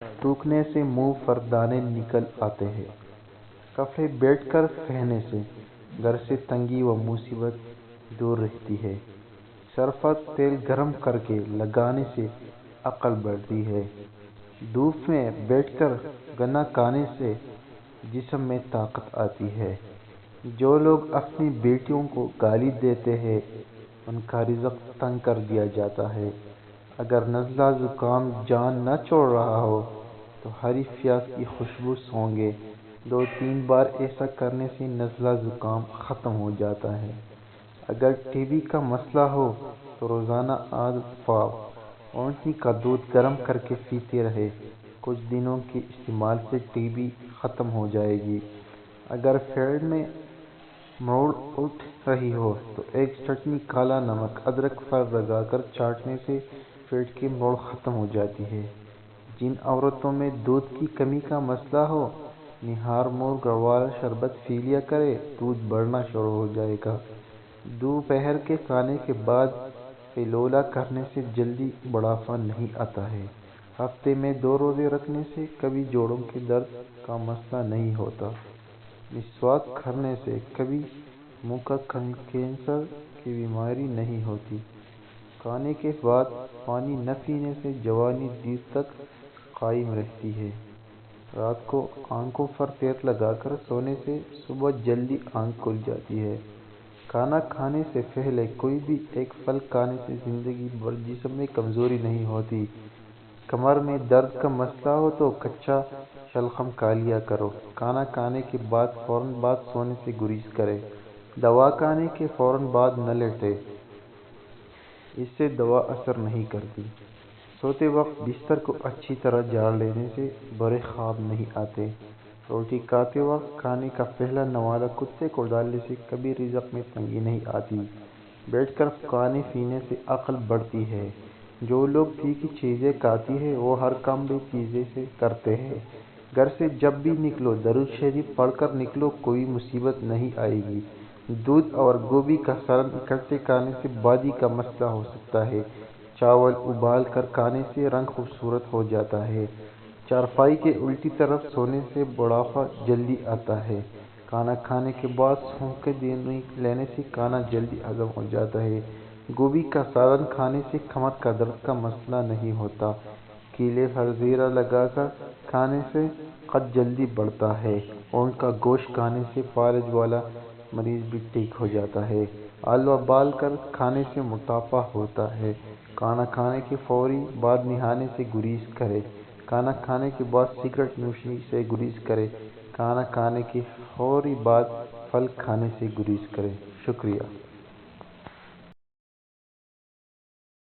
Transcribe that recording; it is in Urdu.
تھوکنے سے منہ پر دانے نکل آتے ہیں۔ کپڑے بیٹھ کر پہننے سے گھر سے تنگی و مصیبت دور رہتی ہے۔ سرفا تیل گرم کر کے لگانے سے عقل بڑھتی ہے۔ دھوپ میں بیٹھ کر گنا کھانے سے جسم میں طاقت آتی ہے۔ جو لوگ اپنی بیٹیوں کو گالی دیتے ہیں ان کا رزق تنگ کر دیا جاتا ہے۔ اگر نزلہ زکام جان نہ چھوڑ رہا ہو تو ہری پیاز کی خوشبو سونگھیں۔ 2-3 بار ایسا کرنے سے نزلہ زکام ختم ہو جاتا ہے۔ اگر ٹی بی کا مسئلہ ہو تو روزانہ آدھ پاؤ اونٹنی کا دودھ گرم کر کے پیتے رہیں۔ کچھ دنوں کے استعمال سے ٹی بی ختم ہو جائے گی۔ اگر پیٹ میں مروڑ اٹھ رہی ہو تو ایک چٹنی کالا نمک ادرک پر لگا کر چاٹنے سے پیٹ کی مروڑ ختم ہو جاتی ہے۔ جن عورتوں میں دودھ کی کمی کا مسئلہ ہو نہار مرغ والا شربت پی لیا کریں، دودھ بڑھنا شروع ہو جائے گا۔ دوپہر کے کھانے کے بعد قیلولہ کرنے سے جلدی بڑھاپا نہیں آتا ہے۔ ہفتے میں 2 روزے رکھنے سے کبھی جوڑوں کے درد کا مسئلہ نہیں ہوتا۔ مسواک کرنے سے کبھی منہ کا کینسر کی بیماری نہیں ہوتی۔ کھانے کے بعد پانی نہ پینے سے جوانی دیر تک قائم رہتی ہے۔ رات کو آنکھوں پر تیل لگا کر سونے سے صبح جلدی آنکھ کھل جاتی ہے۔ کھانا کھانے سے پہلے کوئی بھی ایک پھل کھانے سے زندگی بھر جسم میں کمزوری نہیں ہوتی۔ کمر میں درد کا مسئلہ ہو تو کچا شلغم کھا لیا کرو۔ کھانا کھانے کے بعد فوراً بعد سونے سے گریز کریں۔ دوا کھانے کے فوراً بعد نہ لیٹیں، اس سے دوا اثر نہیں کرتی۔ سوتے وقت بستر کو اچھی طرح جھاڑ لینے سے برے خواب نہیں آتے۔ روٹی کھاتے وقت کھانے کا پہلا نوالا کتے کو ڈالنے سے کبھی رزق میں تنگی نہیں آتی۔ بیٹھ کر کھانے پینے سے عقل بڑھتی ہے۔ جو لوگ تیکھی چیزیں کھاتے ہیں وہ ہر کام بھی تیزی سے کرتے ہیں۔ گھر سے جب بھی نکلو درود شریف پڑھ کر نکلو، کوئی مصیبت نہیں آئے گی۔ دودھ اور گوبھی کا سالن اکٹھے کھانے سے بادی کا مسئلہ ہو سکتا ہے۔ چاول ابال کر کھانے سے رنگ خوبصورت ہو جاتا ہے۔ چارپائی کے الٹی طرف سونے سے بڑھاپا جلدی آتا ہے۔ کھانا کھانے کے بعد سونگھ لینے سے کھانا جلدی ہضم ہو جاتا ہے۔ گوبھی کا سالن کھانے سے کمر کا درد کا مسئلہ نہیں ہوتا۔ کیلے پر زیرہ لگا کر کھانے سے قد جلدی بڑھتا ہے۔ اونٹ کا گوشت کھانے سے فالج والا مریض بھی ٹھیک ہو جاتا ہے۔ حلوہ ابال کر کھانے سے موٹاپا ہوتا ہے۔ کھانا کھانے کے فوری بعد نہانے سے گریز کریں۔ کھانا کھانے کے بعد سگریٹ نوشی سے گریز کریں۔ کھانا کھانے کے فوری بعد پھل کھانے سے گریز کریں۔ شکریہ۔